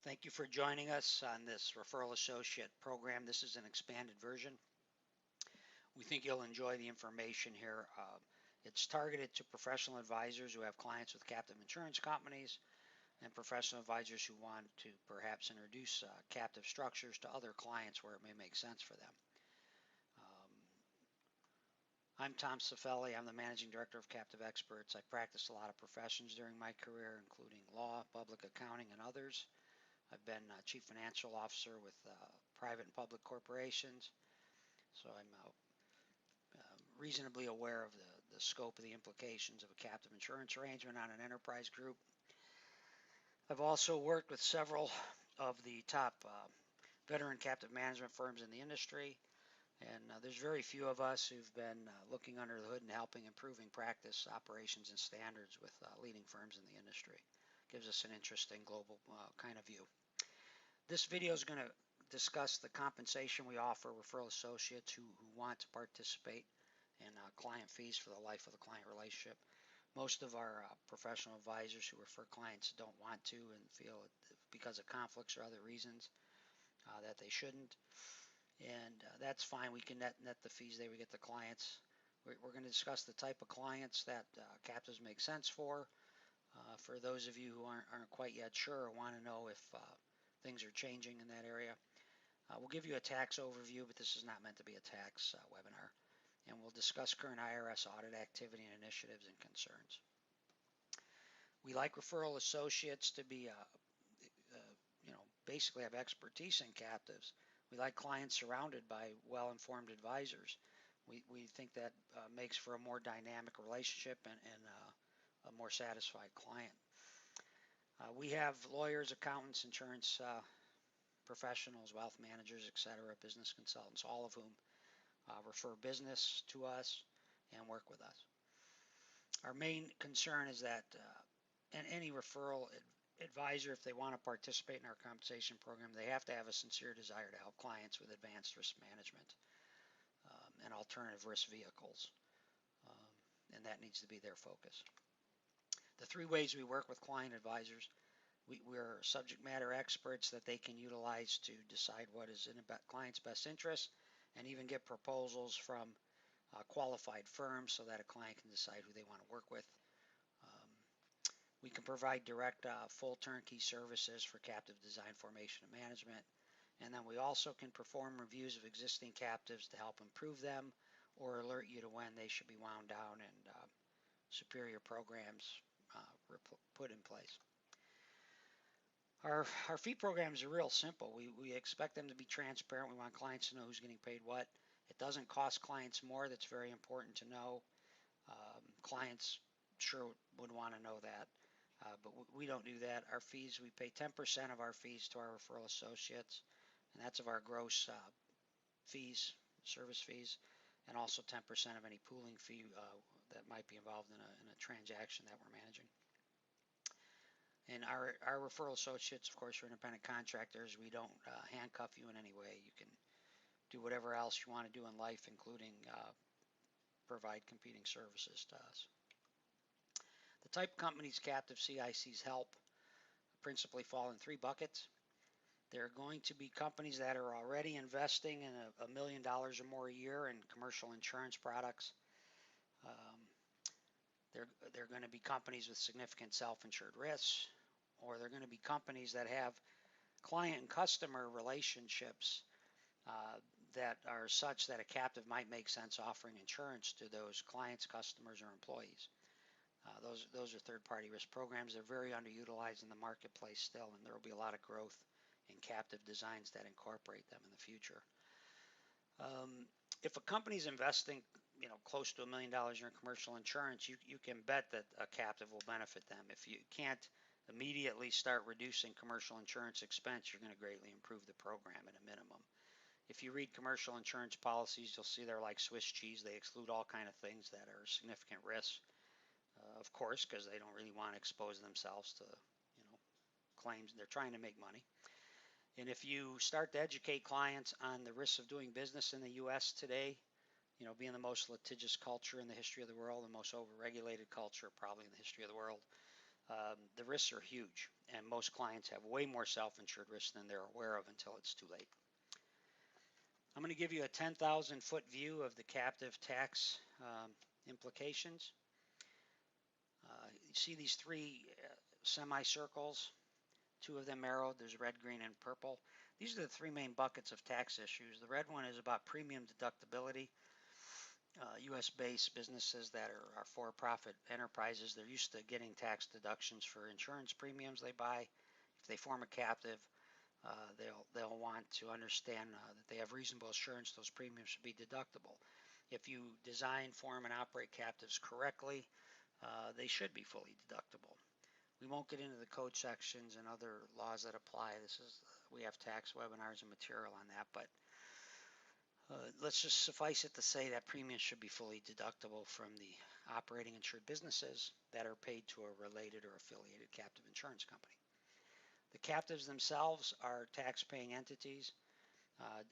Thank you for joining us on this Referral Associate program. This is an expanded version. We think you'll enjoy the information here. It's targeted to professional advisors who have clients with captive insurance companies and professional advisors who want to perhaps introduce captive structures to other clients where it may make sense for them. I'm Tom Cifelli. I'm the Managing Director of Captive Experts. I practiced a lot of professions during my career, including law, public accounting, and others. I've been Chief Financial Officer with private and public corporations, so I'm reasonably aware of the scope of the implications of a captive insurance arrangement on an enterprise group. I've also worked with several of the top veteran captive management firms in the industry, and there's very few of us who've been looking under the hood and helping improving practice, operations, and standards with leading firms in the industry. Gives us an interesting global kind of view. This video is going to discuss the compensation we offer referral associates who want to participate in client fees for the life of the client relationship. Most of our professional advisors who refer clients don't want to and feel because of conflicts or other reasons that they shouldn't. And that's fine. We can net the fees they would get the clients. We're going to discuss the type of clients that captives make sense for. For those of you who aren't quite yet sure or want to know if things are changing in that area. We'll give you a tax overview, but this is not meant to be a tax webinar. And we'll discuss current IRS audit activity and initiatives and concerns. We like referral associates to be, basically have expertise in captives. We like clients surrounded by well-informed advisors. We think that makes for a more dynamic relationship and a more satisfied client. We have lawyers, accountants, insurance professionals, wealth managers, etc., business consultants, all of whom refer business to us and work with us. Our main concern is that any referral advisor, if they want to participate in our compensation program, they have to have a sincere desire to help clients with advanced risk management and alternative risk vehicles, and that needs to be their focus. The three ways we work with client advisors: we're subject matter experts that they can utilize to decide what is in a client's best interest and even get proposals from qualified firms so that a client can decide who they want to work with. We can provide direct full turnkey services for captive design, formation, and management. And then we also can perform reviews of existing captives to help improve them or alert you to when they should be wound down and superior programs put in place. Our fee programs are real simple. We expect them to be transparent. We want clients to know who's getting paid what. It doesn't cost clients more. That's very important to know. Clients sure would want to know that, but we don't do that. Our fees, we pay 10% of our fees to our referral associates, and that's of our gross fees, service fees, and also 10% of any pooling fee that might be involved in a transaction that we're managing. And our referral associates, of course, are independent contractors. We don't handcuff you in any way. You can do whatever else you want to do in life, including provide competing services to us. The type of companies captive CICs help principally fall in three buckets. They're going to be companies that are already investing in $1 million or more a year in commercial insurance products. They're going to be companies with significant self-insured risks, or they're going to be companies that have client and customer relationships that are such that a captive might make sense offering insurance to those clients, customers, or employees. Those are third-party risk programs. They're very underutilized in the marketplace still, and there will be a lot of growth in captive designs that incorporate them in the future. If a company's investing close to $1 million in commercial insurance, you can bet that a captive will benefit them. If you can't immediately start reducing commercial insurance expense, you're going to greatly improve the program at a minimum. If you read commercial insurance policies, you'll see they're like Swiss cheese. They exclude all kind of things that are significant risks, of course, because they don't really want to expose themselves to claims. They're trying to make money. And if you start to educate clients on the risks of doing business in the U.S. today, being the most litigious culture in the history of the world, the most overregulated culture probably in the history of the world, the risks are huge, and most clients have way more self-insured risks than they're aware of until it's too late. I'm going to give you a 10,000 foot view of the captive tax implications. You see these three semicircles, two of them arrowed. There's red, green, and purple. These are the three main buckets of tax issues. The red one is about premium deductibility. U.S.-based businesses that are for-profit enterprises, they're used to getting tax deductions for insurance premiums they buy. If they form a captive, they'll want to understand that they have reasonable assurance those premiums should be deductible. If you design, form, and operate captives correctly, they should be fully deductible. We won't get into the code sections and other laws that apply. We have tax webinars and material on that, but let's just suffice it to say that premiums should be fully deductible from the operating insured businesses that are paid to a related or affiliated captive insurance company. The captives themselves are tax-paying entities.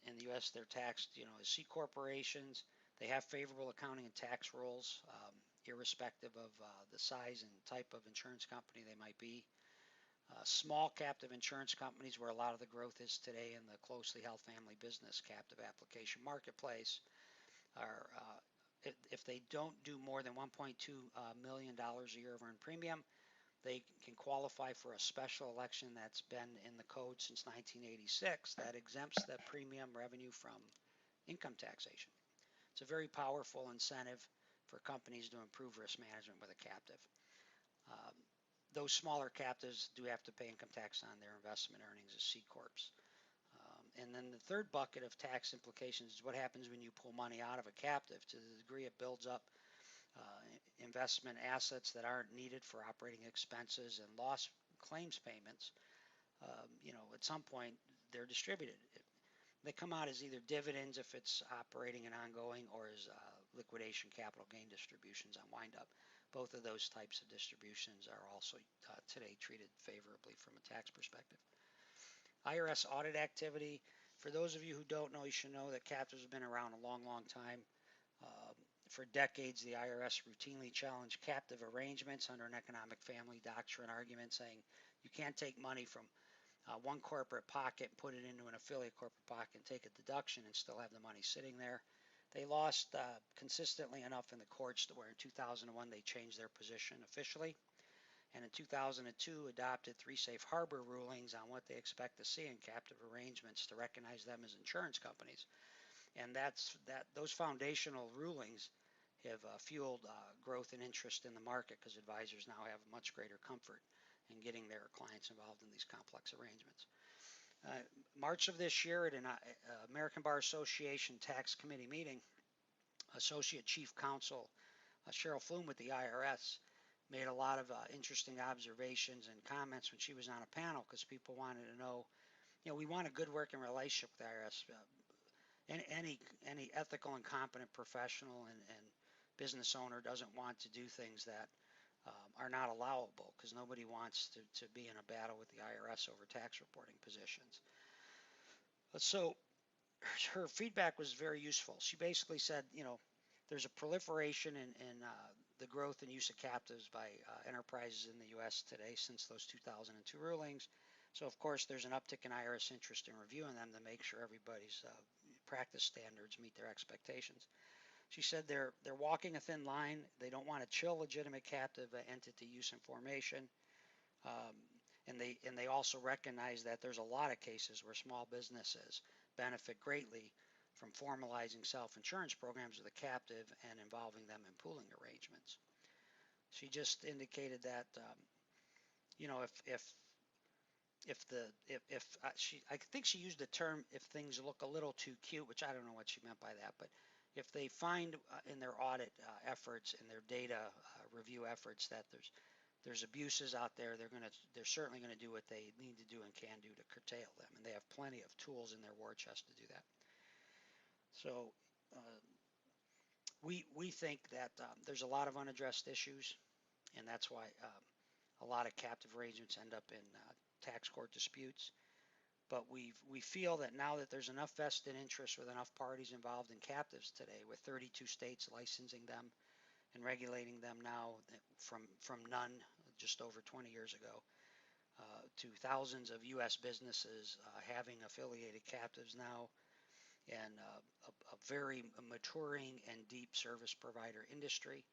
In the U.S., they're taxed, as C corporations. They have favorable accounting and tax rules, irrespective of the size and type of insurance company they might be. Small captive insurance companies, where a lot of the growth is today in the closely held family business captive application marketplace, are if they don't do more than $1.2 million a year of earned premium, they can qualify for a special election that's been in the code since 1986 that exempts the premium revenue from income taxation. It's a very powerful incentive for companies to improve risk management with a captive. Those smaller captives do have to pay income tax on their investment earnings as C corps. And then the third bucket of tax implications is what happens when you pull money out of a captive. To the degree it builds up investment assets that aren't needed for operating expenses and loss claims payments, at some point they're distributed. They come out as either dividends if it's operating and ongoing, or as liquidation capital gain distributions on wind up. Both of those types of distributions are also today treated favorably from a tax perspective. IRS audit activity. For those of you who don't know, you should know that captives have been around a long, long time. For decades, the IRS routinely challenged captive arrangements under an economic family doctrine argument, saying you can't take money from one corporate pocket, put it into an affiliate corporate pocket, and take a deduction and still have the money sitting there. They lost consistently enough in the courts to where in 2001 they changed their position officially, and in 2002 adopted 3 safe harbor rulings on what they expect to see in captive arrangements to recognize them as insurance companies. And those foundational rulings have fueled growth and interest in the market, because advisors now have much greater comfort in getting their clients involved in these complex arrangements. March of this year at an American Bar Association Tax Committee meeting, Associate Chief Counsel Cheryl Flume with the IRS made a lot of interesting observations and comments when she was on a panel, because people wanted to know, we want a good working relationship with the IRS. Any ethical and competent professional and business owner doesn't want to do things that are not allowable, because nobody wants to be in a battle with the IRS over tax reporting positions. So her feedback was very useful. She basically said, there's a proliferation in the growth and use of captives by enterprises in the U.S. today since those 2002 rulings. So of course there's an uptick in IRS interest in reviewing them to make sure everybody's practice standards meet their expectations. She said they're walking a thin line. They don't want to chill legitimate captive entity use and formation, and they also recognize that there's a lot of cases where small businesses benefit greatly from formalizing self-insurance programs with a captive and involving them in pooling arrangements. She just indicated that I think she used the term, if things look a little too cute, which I don't know what she meant by that, but if they find in their audit efforts and their data review efforts that there's abuses out there, they're certainly going to do what they need to do and can do to curtail them, and they have plenty of tools in their war chest to do that. So we think that there's a lot of unaddressed issues, and that's why a lot of captive arrangements end up in tax court disputes. But we feel that now that there's enough vested interest with enough parties involved in captives today, with 32 states licensing them and regulating them now from none just over 20 years ago, to thousands of U.S. businesses having affiliated captives now, and a very maturing and deep service provider industry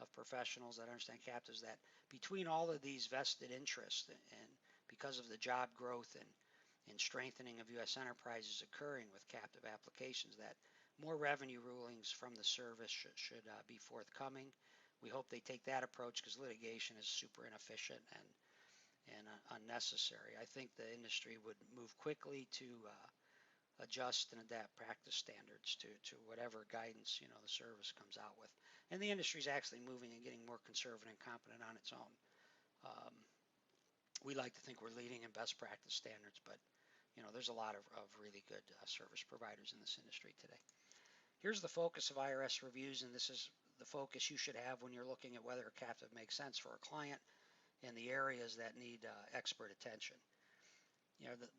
of professionals that understand captives, that between all of these vested interests and because of the job growth and strengthening of U.S. enterprises occurring with captive applications, that more revenue rulings from the service should be forthcoming. We hope they take that approach because litigation is super inefficient and unnecessary. I think the industry would move quickly to adjust and adapt practice standards to whatever guidance the service comes out with. And the industry is actually moving and getting more conservative and competent on its own. We like to think we're leading in best practice standards, but there's a lot of really good service providers in this industry today. Here's the focus of IRS reviews, and this is the focus you should have when you're looking at whether a captive makes sense for a client and the areas that need expert attention.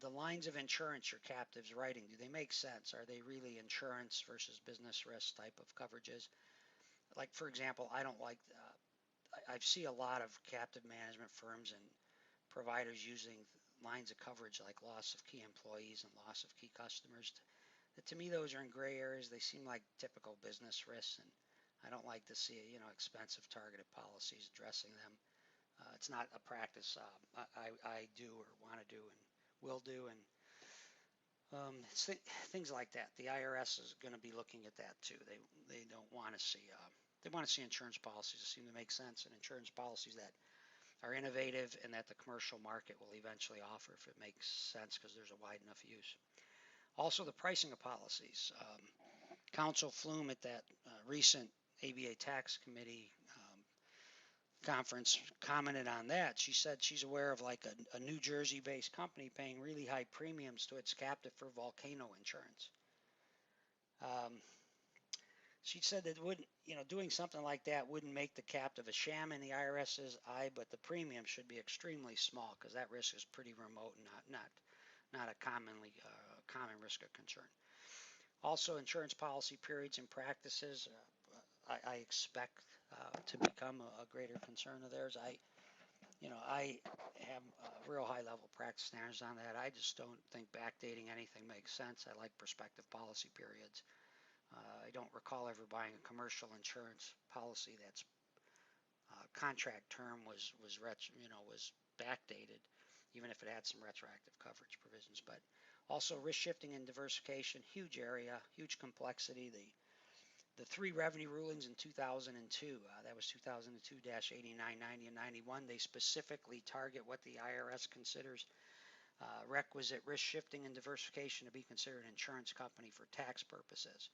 The lines of insurance your captive's writing, do they make sense? Are they really insurance versus business risk type of coverages? Like, for example, I don't like, I see a lot of captive management firms and providers using lines of coverage like loss of key employees and loss of key customers. To me, those are in gray areas. They seem like typical business risks, and I don't like to see expensive targeted policies addressing them. It's not a practice I do or want to do and will do, and things like that. The IRS is going to be looking at that too. They don't want to see they want to see insurance policies that seem to make sense, and insurance policies that are innovative and that the commercial market will eventually offer if it makes sense because there's a wide enough use. Also, the pricing of policies. Counsel Flume at that recent ABA Tax Committee conference commented on that. She said she's aware of like a New Jersey-based company paying really high premiums to its captive for volcano insurance. She said that doing something like that wouldn't make the captive a sham in the IRS's eye, but the premium should be extremely small because that risk is pretty remote and not a common risk of concern. Also, insurance policy periods and practices. I expect to become a greater concern of theirs. I have real high-level practice standards on that. I just don't think backdating anything makes sense. I like prospective policy periods. I don't recall ever buying a commercial insurance policy that's contract term was backdated, even if it had some retroactive coverage provisions. But also risk shifting and diversification, huge area, huge complexity. The three revenue rulings in 2002, that was 2002-89, 90, and 91, they specifically target what the IRS considers requisite risk shifting and diversification to be considered an insurance company for tax purposes.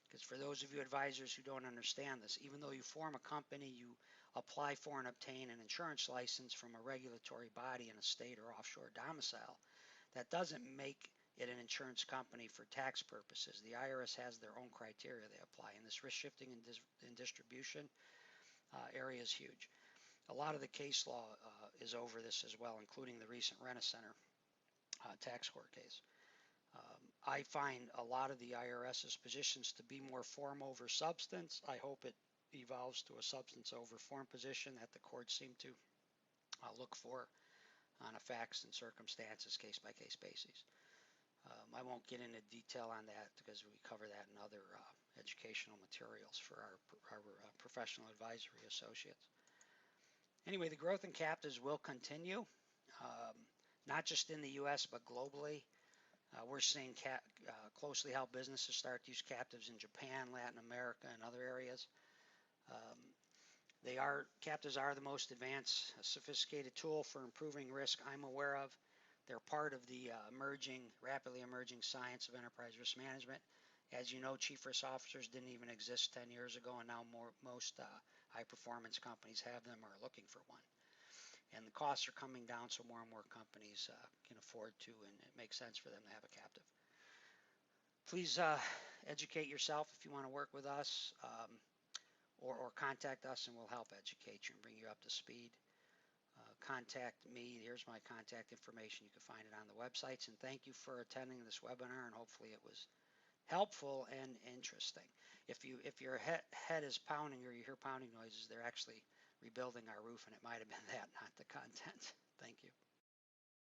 Because for those of you advisors who don't understand this, even though you form a company, you apply for and obtain an insurance license from a regulatory body in a state or offshore domicile, that doesn't make it an insurance company for tax purposes. The IRS has their own criteria they apply, and this risk shifting and distribution area is huge. A lot of the case law is over this as well, including the recent Rent-A-Center tax court case. I find a lot of the IRS's positions to be more form over substance. I hope it evolves to a substance over form position that the courts seem to look for on a facts and circumstances case-by-case basis. I won't get into detail on that because we cover that in other educational materials for our professional advisory associates. Anyway, the growth in captives will continue, not just in the U.S. but globally. We're seeing closely how businesses start to use captives in Japan, Latin America, and other areas. Captives are the most advanced, sophisticated tool for improving risk I'm aware of. They're part of the rapidly emerging science of enterprise risk management. As you know, chief risk officers didn't even exist 10 years ago, and now most high-performance companies have them or are looking for one. And the costs are coming down, so more and more companies can afford to, and it makes sense for them to have a captive. Please educate yourself if you want to work with us, or contact us, and we'll help educate you and bring you up to speed. Contact me. Here's my contact information. You can find it on the websites. And thank you for attending this webinar, and hopefully it was helpful and interesting. If your head is pounding or you hear pounding noises, they're actually rebuilding our roof, and it might have been that, not the content. Thank you.